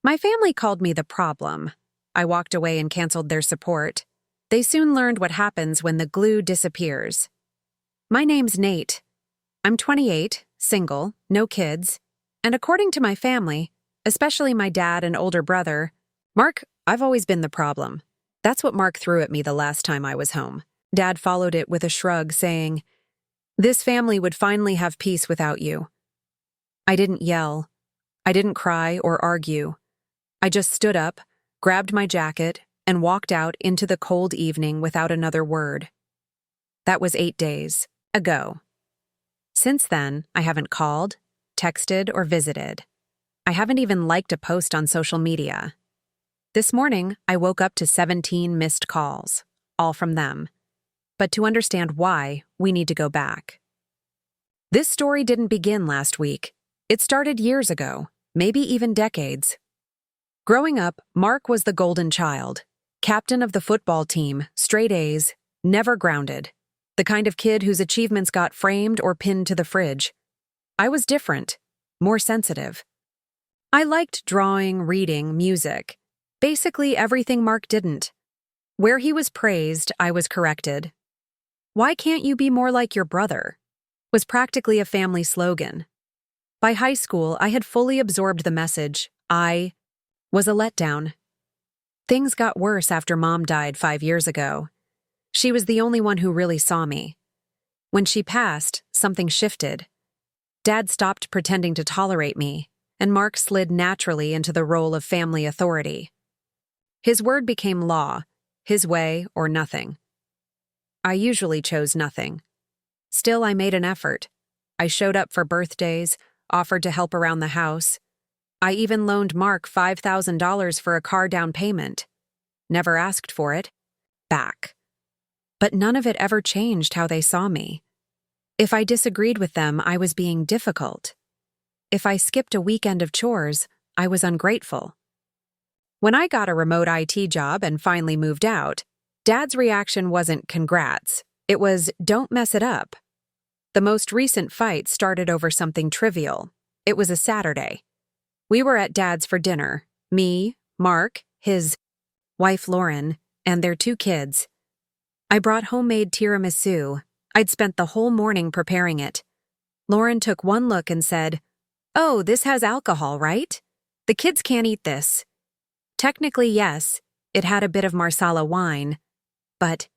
My family called me the problem. I walked away and canceled their support. They soon learned what happens when the glue disappears. My name's Nate. I'm 28, single, no kids, and according to my family, especially my dad and older brother, Mark, I've always been the problem. That's what Mark threw at me the last time I was home. Dad followed it with a shrug, saying, "This family would finally have peace without you." I didn't yell. I didn't cry or argue. I just stood up, grabbed my jacket, and walked out into the cold evening without another word. That was 8 days ago. Since then, I haven't called, texted, or visited. I haven't even liked a post on social media. This morning, I woke up to 17 missed calls, all from them. But to understand why, we need to go back. This story didn't begin last week. It started years ago, maybe even decades. Growing up, Mark was the golden child, captain of the football team, straight A's, never grounded, the kind of kid whose achievements got framed or pinned to the fridge. I was different, more sensitive. I liked drawing, reading, music, basically everything Mark didn't. Where he was praised, I was corrected. "Why can't you be more like your brother?" was practically a family slogan. By high school, I had fully absorbed the message. I was a letdown. Things got worse after Mom died 5 years ago. She was the only one who really saw me. When she passed, something shifted. Dad stopped pretending to tolerate me, and Mark slid naturally into the role of family authority. His word became law, his way or nothing. I usually chose nothing. Still, I made an effort. I showed up for birthdays, offered to help around the house. I even loaned Mark $5,000 for a car down payment. Never asked for it. Back. But none of it ever changed how they saw me. If I disagreed with them, I was being difficult. If I skipped a weekend of chores, I was ungrateful. When I got a remote IT job and finally moved out, Dad's reaction wasn't "congrats." It was "don't mess it up." The most recent fight started over something trivial. It was a Saturday. We were at Dad's for dinner. Me, Mark, his wife Lauren, and their 2 kids. I brought homemade tiramisu. I'd spent the whole morning preparing it. Lauren took one look and said, "Oh, this has alcohol, right? The kids can't eat this." Technically, yes, it had a bit of Marsala wine, but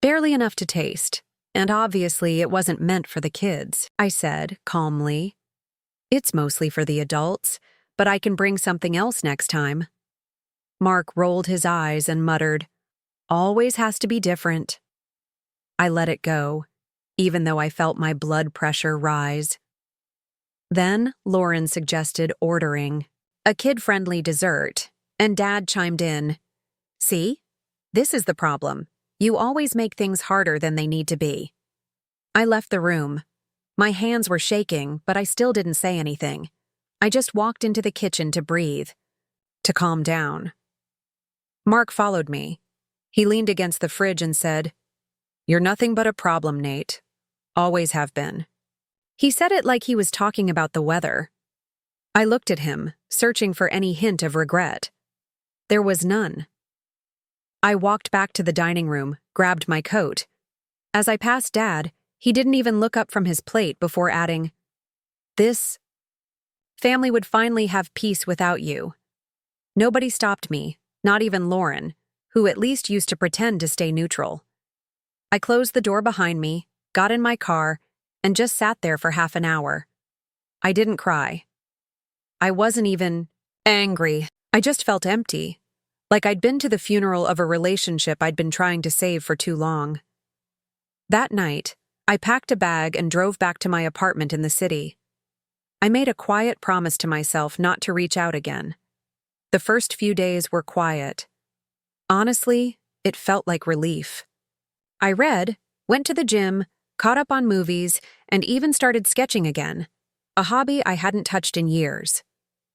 barely enough to taste, and obviously it wasn't meant for the kids, I said calmly. "It's mostly for the adults, but I can bring something else next time." Mark rolled his eyes and muttered, "Always has to be different." I let it go, even though I felt my blood pressure rise. Then Lauren suggested ordering a kid-friendly dessert, and Dad chimed in, "See? This is the problem. You always make things harder than they need to be." I left the room. My hands were shaking, but I still didn't say anything. I just walked into the kitchen to breathe, to calm down. Mark followed me. He leaned against the fridge and said, "You're nothing but a problem, Nate. Always have been." He said it like he was talking about the weather. I looked at him, searching for any hint of regret. There was none. I walked back to the dining room, grabbed my coat. As I passed Dad, he didn't even look up from his plate before adding, "This family would finally have peace without you." Nobody stopped me, not even Lauren, who at least used to pretend to stay neutral. I closed the door behind me, got in my car, and just sat there for half an hour. I didn't cry. I wasn't even angry. I just felt empty, like I'd been to the funeral of a relationship I'd been trying to save for too long. That night, I packed a bag and drove back to my apartment in the city. I made a quiet promise to myself not to reach out again. The first few days were quiet. Honestly, it felt like relief. I read, went to the gym, caught up on movies, and even started sketching again, a hobby I hadn't touched in years.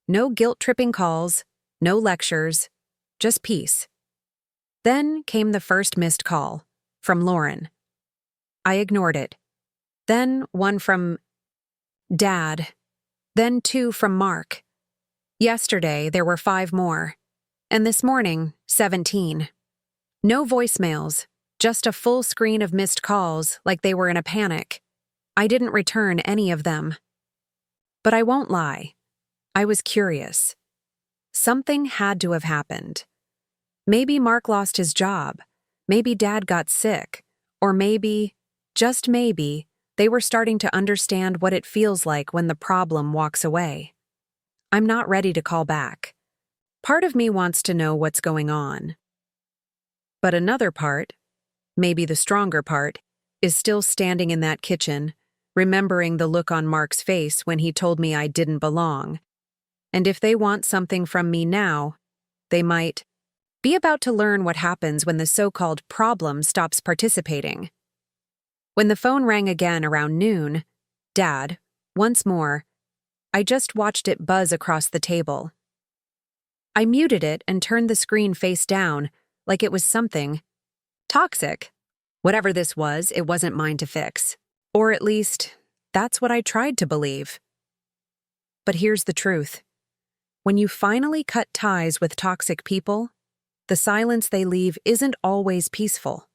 No guilt-tripping calls, no lectures, just peace. Then came the first missed call, from Lauren. I ignored it. Then one from Dad. Then 2 from Mark. Yesterday, there were 5 more. And this morning, 17. No voicemails, just a full screen of missed calls like they were in a panic. I didn't return any of them. But I won't lie. I was curious. Something had to have happened. Maybe Mark lost his job. Maybe Dad got sick. Or maybe, just maybe, they were starting to understand what it feels like when the problem walks away. I'm not ready to call back. Part of me wants to know what's going on. But another part, maybe the stronger part, is still standing in that kitchen, remembering the look on Mark's face when he told me I didn't belong. And if they want something from me now, they might be about to learn what happens when the so-called problem stops participating. When the phone rang again around noon, Dad, once more, I just watched it buzz across the table. I muted it and turned the screen face down, like it was something toxic. Whatever this was, it wasn't mine to fix. Or at least, that's what I tried to believe. But here's the truth. When you finally cut ties with toxic people, the silence they leave isn't always peaceful.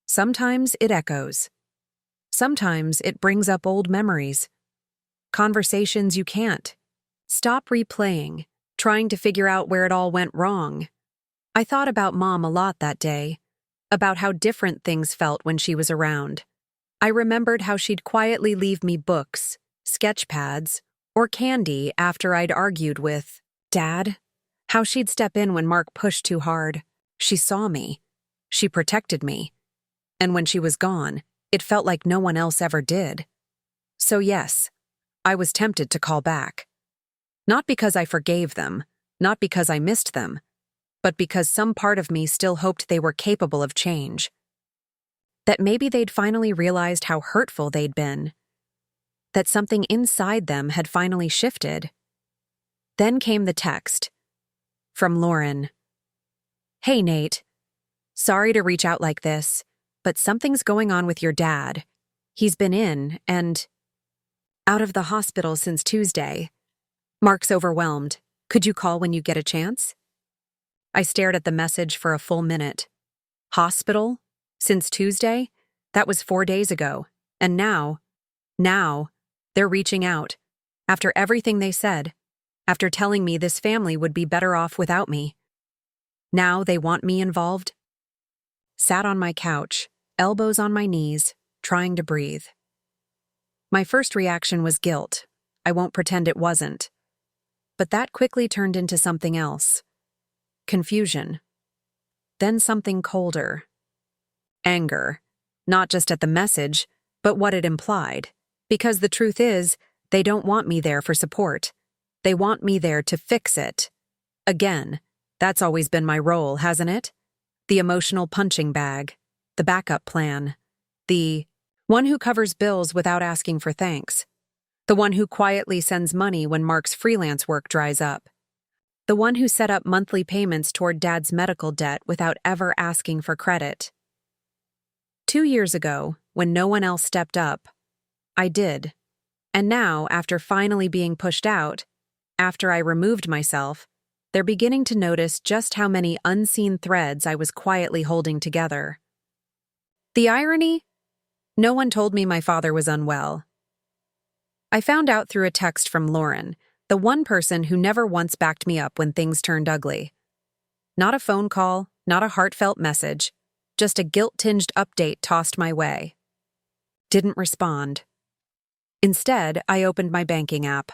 Sometimes it echoes. Sometimes it brings up old memories. Conversations you can't stop replaying, trying to figure out where it all went wrong. I thought about Mom a lot that day, about how different things felt when she was around. I remembered how she'd quietly leave me books, sketch pads, or candy after I'd argued with Dad. How she'd step in when Mark pushed too hard. She saw me. She protected me. And when she was gone, it felt like no one else ever did. So yes, I was tempted to call back. Not because I forgave them, not because I missed them, but because some part of me still hoped they were capable of change. That maybe they'd finally realized how hurtful they'd been. That something inside them had finally shifted. Then came the text. From Lauren. Hey, Nate. Sorry to reach out like this, but something's going on with your dad. He's been in and out of the hospital since Tuesday. Mark's overwhelmed. Could you call when you get a chance? I stared at the message for a full minute. Hospital? Since Tuesday? That was 4 days ago. And now, they're reaching out. After everything they said. After telling me this family would be better off without me. Now they want me involved? Sat on my couch, elbows on my knees, trying to breathe. My first reaction was guilt. I won't pretend it wasn't. But that quickly turned into something else. Confusion. Then something colder. Anger. Not just at the message, but what it implied. Because the truth is, they don't want me there for support. They want me there to fix it. Again, that's always been my role, hasn't it? The emotional punching bag. The backup plan. The one who covers bills without asking for thanks. The one who quietly sends money when Mark's freelance work dries up. The one who set up monthly payments toward Dad's medical debt without ever asking for credit. 2 years ago, when no one else stepped up, I did. And now, after finally being pushed out, after I removed myself, they're beginning to notice just how many unseen threads I was quietly holding together. The irony? No one told me my father was unwell. I found out through a text from Lauren, the one person who never once backed me up when things turned ugly. Not a phone call, not a heartfelt message, just a guilt-tinged update tossed my way. Didn't respond. Instead, I opened my banking app.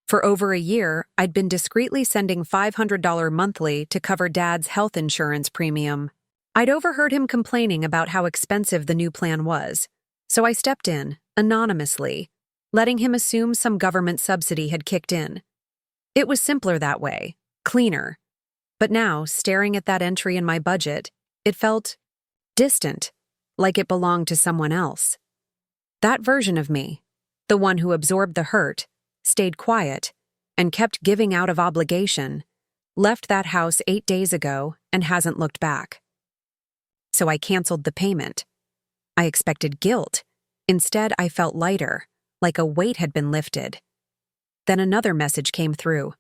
For over a year, I'd been discreetly sending $500 monthly to cover Dad's health insurance premium. I'd overheard him complaining about how expensive the new plan was, so I stepped in, anonymously, letting him assume some government subsidy had kicked in. It was simpler that way, cleaner. But now, staring at that entry in my budget, it felt distant, like it belonged to someone else. That version of me, the one who absorbed the hurt, stayed quiet, and kept giving out of obligation, left that house 8 days ago and hasn't looked back. So I canceled the payment. I expected guilt. Instead, I felt lighter, like a weight had been lifted. Then another message came through.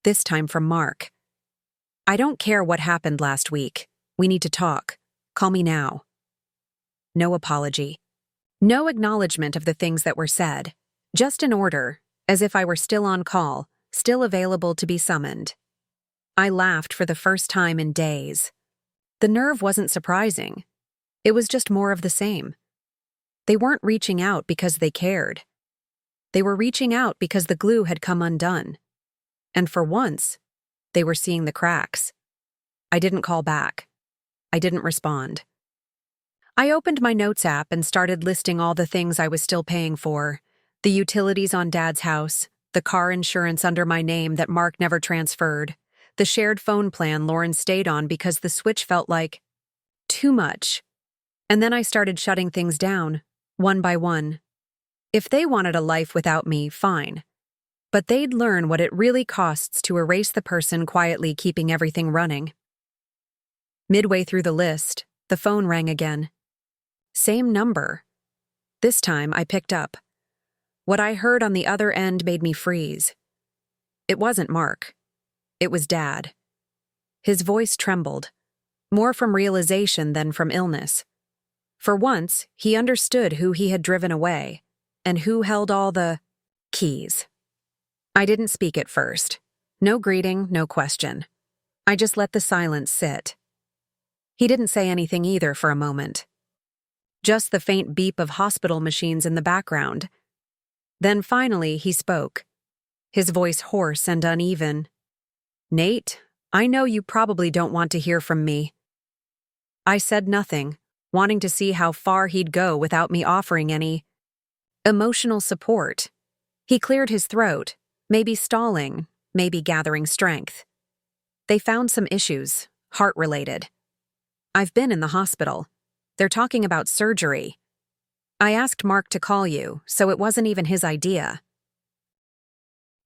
this time from Mark. "I don't care what happened last week. We need to talk. Call me now." No apology. No acknowledgement of the things that were said. Just an order, as if I were still on call, still available to be summoned. I laughed for the first time in days. The nerve wasn't surprising. It was just more of the same. They weren't reaching out because they cared. They were reaching out because the glue had come undone. And for once, they were seeing the cracks. I didn't call back. I didn't respond. I opened my notes app and started listing all the things I was still paying for. The utilities on Dad's house, the car insurance under my name that Mark never transferred, the shared phone plan Lauren stayed on because the switch felt like too much. And then I started shutting things down, one by one. If they wanted a life without me, fine. But they'd learn what it really costs to erase the person quietly keeping everything running. Midway through the list, the phone rang again. Same number. This time I picked up. What I heard on the other end made me freeze. It wasn't Mark. It was Dad. His voice trembled, more from realization than from illness. For once, he understood who he had driven away, and who held all the keys. I didn't speak at first. No greeting, no question. I just let the silence sit. He didn't say anything either for a moment. Just the faint beep of hospital machines in the background. Then finally he spoke, his voice hoarse and uneven. "Nate, I know you probably don't want to hear from me." I said nothing, wanting to see how far he'd go without me offering any emotional support. He cleared his throat, maybe stalling, maybe gathering strength. "They found some issues, heart-related. I've been in the hospital. They're talking about surgery. I asked Mark to call you, so it wasn't even his idea."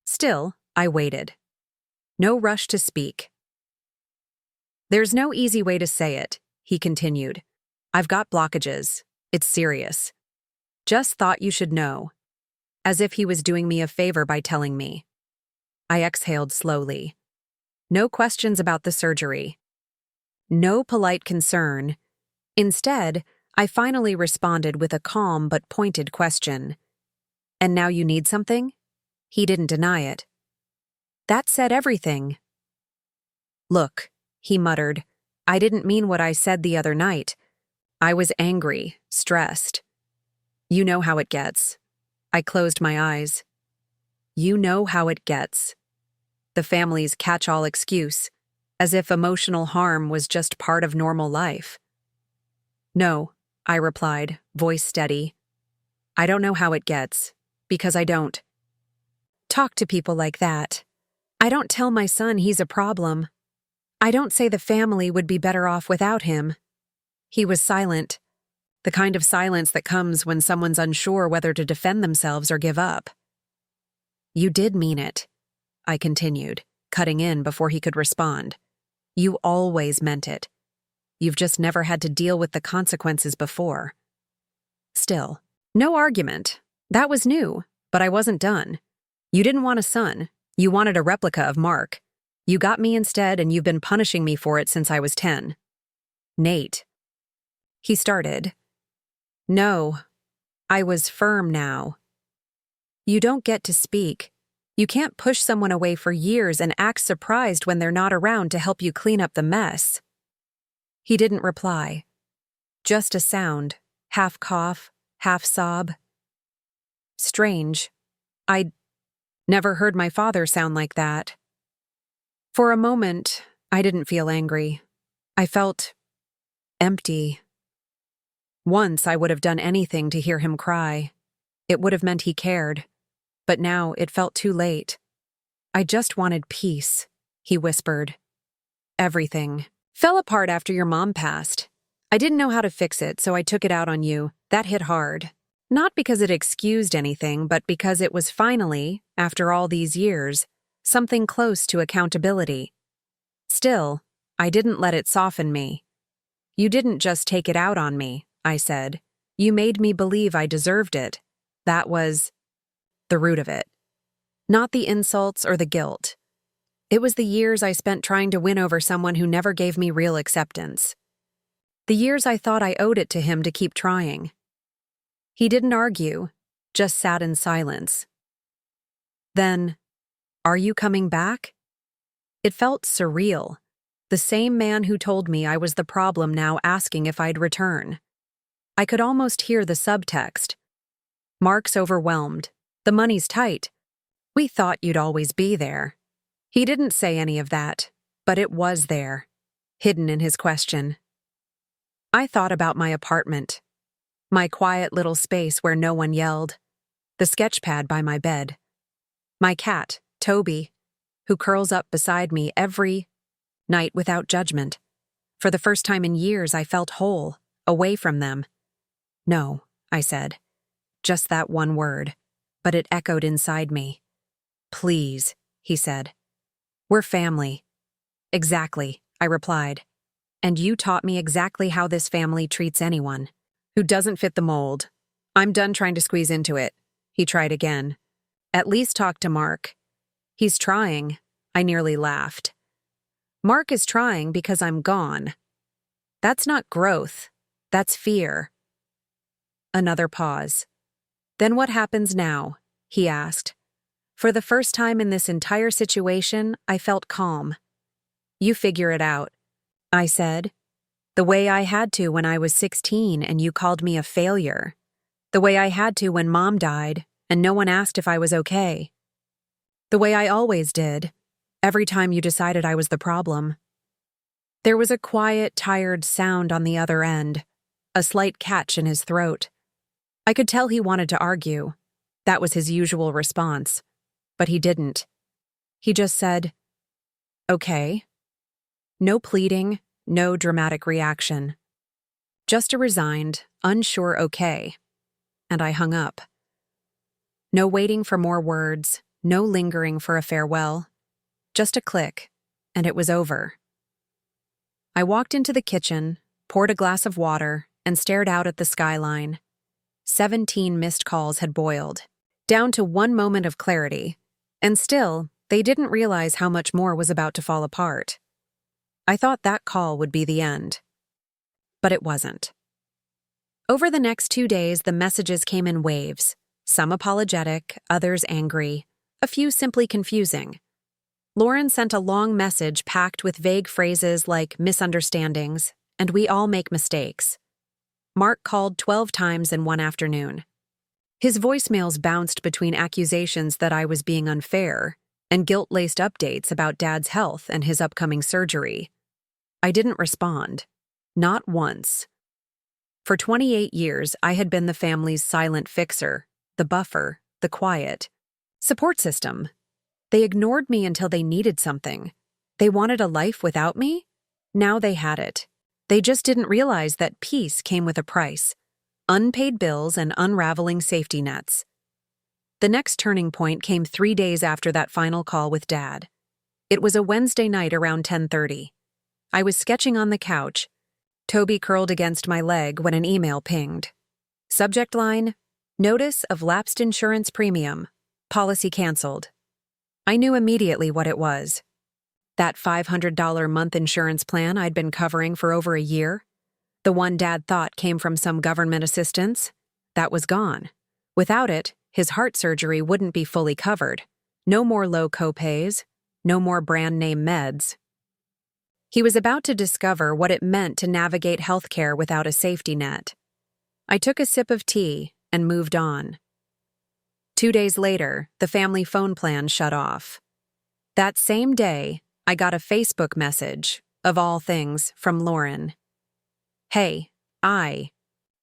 Still, I waited. No rush to speak. "There's no easy way to say it," he continued. "I've got blockages. It's serious. Just thought you should know." As if he was doing me a favor by telling me. I exhaled slowly. No questions about the surgery. No polite concern. Instead, I finally responded with a calm but pointed question. "And now you need something?" He didn't deny it. That said everything. "Look," he muttered, "I didn't mean what I said the other night. I was angry, stressed. You know how it gets." I closed my eyes. You know how it gets. The family's catch-all excuse, as if emotional harm was just part of normal life. "No," I replied, voice steady. "I don't know how it gets, because I don't talk to people like that. I don't tell my son he's a problem. I don't say the family would be better off without him." He was silent, the kind of silence that comes when someone's unsure whether to defend themselves or give up. "You did mean it," I continued, cutting in before he could respond. "You always meant it. You've just never had to deal with the consequences before." Still, no argument. That was new, but I wasn't done. "You didn't want a son. You wanted a replica of Mark. You got me instead, and you've been punishing me for it since I was 10. "Nate." He started. "No." I was firm now. "You don't get to speak. You can't push someone away for years and act surprised when they're not around to help you clean up the mess." He didn't reply. Just a sound, half cough, half sob. Strange. I'd never heard my father sound like that. For a moment, I didn't feel angry. I felt empty. Once I would have done anything to hear him cry. It would have meant he cared. But now it felt too late. "I just wanted peace," he whispered. "Everything fell apart after your mom passed. I didn't know how to fix it, so I took it out on you. That hit hard. Not because it excused anything, but because it was finally, after all these years, something close to accountability. Still, I didn't let it soften me. You didn't just take it out on me," I said. "You made me believe I deserved it. That was the root of it. Not the insults or the guilt. It was the years I spent trying to win over someone who never gave me real acceptance. The years I thought I owed it to him to keep trying. He didn't argue, just sat in silence. Then, "Are you coming back?" It felt surreal. The same man who told me I was the problem now asking if I'd return. I could almost hear the subtext. "Mark's overwhelmed. The money's tight. We thought you'd always be there." He didn't say any of that, but it was there, hidden in his question. I thought about my apartment, my quiet little space where no one yelled, the sketchpad by my bed, my cat, Toby, who curls up beside me every night without judgment. For the first time in years, I felt whole, away from them. "No," I said. Just that one word, but it echoed inside me. "Please," he said. "We're family." "Exactly," I replied. "And you taught me exactly how this family treats anyone who doesn't fit the mold. I'm done trying to squeeze into it." He tried again. "At least talk to Mark." "He's trying." I nearly laughed. "Mark is trying because I'm gone." "That's not growth. That's fear." Another pause. "Then what happens now?" he asked. For the first time in this entire situation, I felt calm. "You figure it out," I said. "The way I had to when I was 16 and you called me a failure. The way I had to when Mom died and no one asked if I was okay. The way I always did, every time you decided I was the problem." There was a quiet, tired sound on the other end, a slight catch in his throat. I could tell he wanted to argue. That was his usual response. But he didn't. He just said, "Okay." No pleading, no dramatic reaction. Just a resigned, unsure okay. And I hung up. No waiting for more words, no lingering for a farewell. Just a click, and it was over. I walked into the kitchen, poured a glass of water, and stared out at the skyline. 17 missed calls had boiled, down to one moment of clarity. And still, they didn't realize how much more was about to fall apart. I thought that call would be the end. But it wasn't. Over the next 2 days, the messages came in waves, some apologetic, others angry, a few simply confusing. Lauren sent a long message packed with vague phrases like misunderstandings, and we all make mistakes. Mark called 12 times in one afternoon. His voicemails bounced between accusations that I was being unfair and guilt-laced updates about Dad's health and his upcoming surgery. I didn't respond. Not once. For 28 years, I had been the family's silent fixer, the buffer, the quiet support system. They ignored me until they needed something. They wanted a life without me? Now they had it. They just didn't realize that peace came with a price. Unpaid bills and unraveling safety nets. The next turning point came 3 days after that final call with Dad. It was a Wednesday night around 10:30. I was sketching on the couch, Toby curled against my leg when an email pinged. Subject line, "Notice of lapsed insurance premium. Policy canceled." I knew immediately what it was. That $500 month insurance plan I'd been covering for over a year. The one Dad thought came from some government assistance, that was gone. Without it, his heart surgery wouldn't be fully covered. No more low copays, no more brand-name meds. He was about to discover what it meant to navigate healthcare without a safety net. I took a sip of tea and moved on. 2 days later, the family phone plan shut off. That same day, I got a Facebook message, of all things, from Lauren. "Hey, I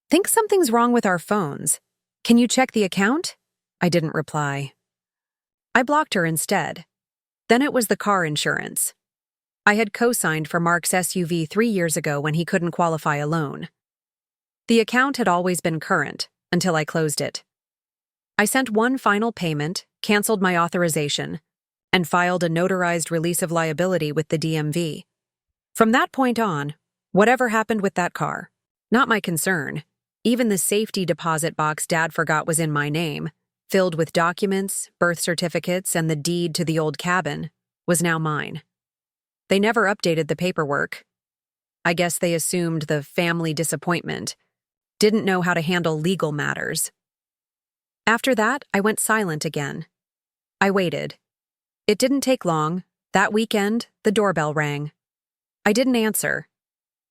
think something's wrong with our phones. Can you check the account?" I didn't reply. I blocked her instead. Then it was the car insurance. I had co-signed for Mark's SUV 3 years ago when he couldn't qualify a loan. The account had always been current, until I closed it. I sent one final payment, canceled my authorization, and filed a notarized release of liability with the DMV. From that point on, whatever happened with that car, not my concern. Even the safety deposit box Dad forgot was in my name, filled with documents, birth certificates, and the deed to the old cabin, was now mine. They never updated the paperwork. I guess they assumed the family disappointment, didn't know how to handle legal matters. After that, I went silent again. I waited. It didn't take long. That weekend, the doorbell rang. I didn't answer.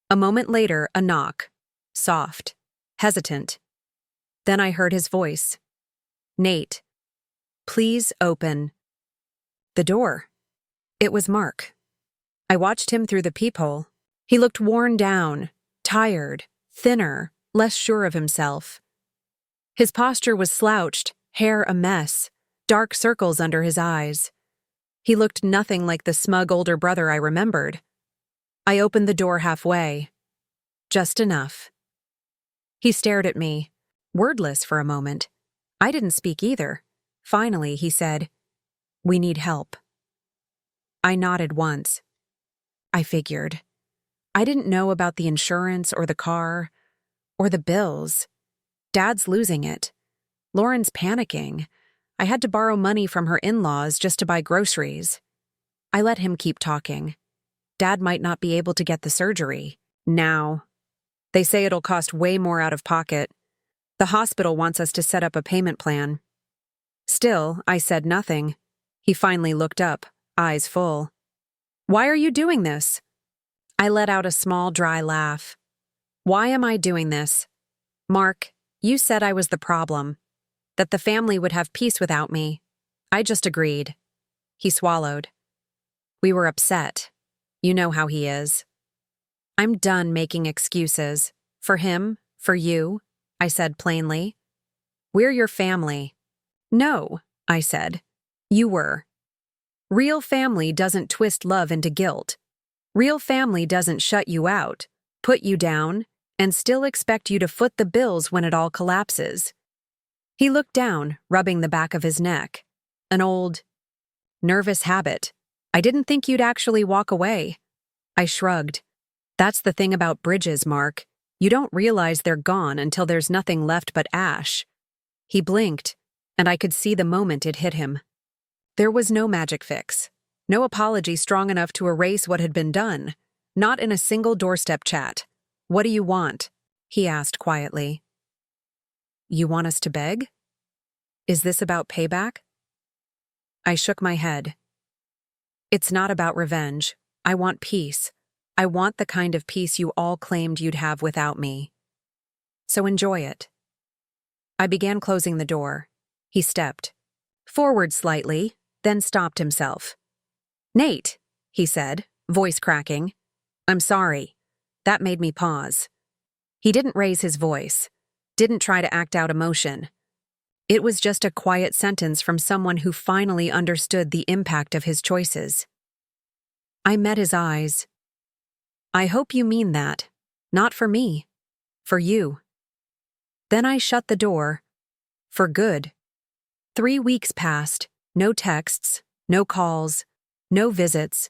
A moment later, a knock. Soft. Hesitant. Then I heard his voice. "Nate, please open the door." It was Mark. I watched him through the peephole. He looked worn down, tired, thinner, less sure of himself. His posture was slouched, hair a mess, dark circles under his eyes. He looked nothing like the smug older brother I remembered. I opened the door halfway. Just enough. He stared at me, wordless for a moment. I didn't speak either. Finally, he said, "We need help." I nodded once. I figured. I didn't know about the insurance or the car, or the bills. Dad's losing it. Lauren's panicking. I had to borrow money from her in-laws just to buy groceries. I let him keep talking. Dad might not be able to get the surgery. Now. They say it'll cost way more out of pocket. The hospital wants us to set up a payment plan. Still, I said nothing. He finally looked up, eyes full. "Why are you doing this?" I let out a small, dry laugh. "Why am I doing this? Mark, you said I was the problem, that the family would have peace without me. I just agreed." He swallowed. "We were upset. You know how he is." "I'm done making excuses. For him, for you," I said plainly. "We're your family." "No," I said. "You were." Real family doesn't twist love into guilt. Real family doesn't shut you out, put you down, and still expect you to foot the bills when it all collapses. He looked down, rubbing the back of his neck. An old, nervous habit. "I didn't think you'd actually walk away." I shrugged. "That's the thing about bridges, Mark. You don't realize they're gone until there's nothing left but ash." He blinked, and I could see the moment it hit him. There was no magic fix. No apology strong enough to erase what had been done. Not in a single doorstep chat. "What do you want?" he asked quietly. "You want us to beg? Is this about payback?" I shook my head. "It's not about revenge. I want peace. I want the kind of peace you all claimed you'd have without me. So enjoy it." I began closing the door. He stepped forward slightly, then stopped himself. "Nate," he said, voice cracking. "I'm sorry." That made me pause. He didn't raise his voice, didn't try to act out emotion. It was just a quiet sentence from someone who finally understood the impact of his choices. I met his eyes. "I hope you mean that. Not for me. For you." Then I shut the door. For good. 3 weeks passed. No texts, no calls, no visits.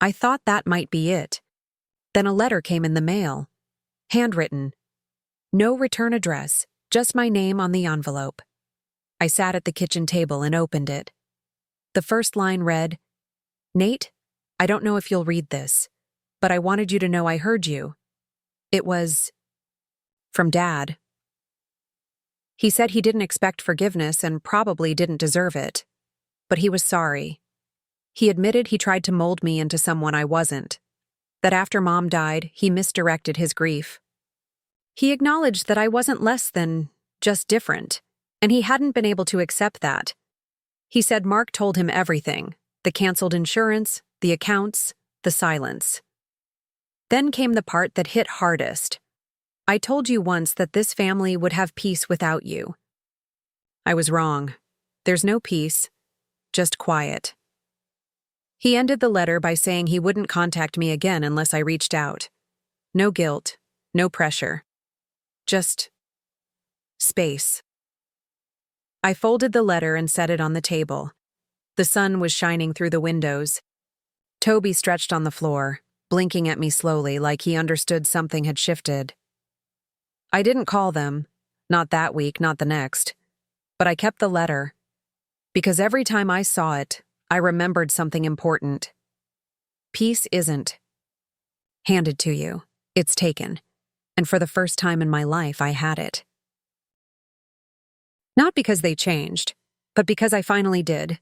I thought that might be it. Then a letter came in the mail. Handwritten. No return address, just my name on the envelope. I sat at the kitchen table and opened it. The first line read, "Nate, I don't know if you'll read this, but I wanted you to know I heard you." It was from Dad. He said he didn't expect forgiveness and probably didn't deserve it. But he was sorry. He admitted he tried to mold me into someone I wasn't. That after Mom died, he misdirected his grief. He acknowledged that I wasn't less than just different, and he hadn't been able to accept that. He said Mark told him everything: the canceled insurance, the accounts, the silence. Then came the part that hit hardest. "I told you once that this family would have peace without you." I was wrong. There's no peace, just quiet. He ended the letter by saying he wouldn't contact me again unless I reached out. No guilt, no pressure. Just space. I folded the letter and set it on the table. The sun was shining through the windows. Toby stretched on the floor, blinking at me slowly like he understood something had shifted. I didn't call them, not that week, not the next, but I kept the letter. Because every time I saw it, I remembered something important. Peace isn't handed to you, it's taken. And for the first time in my life, I had it. Not because they changed, but because I finally did.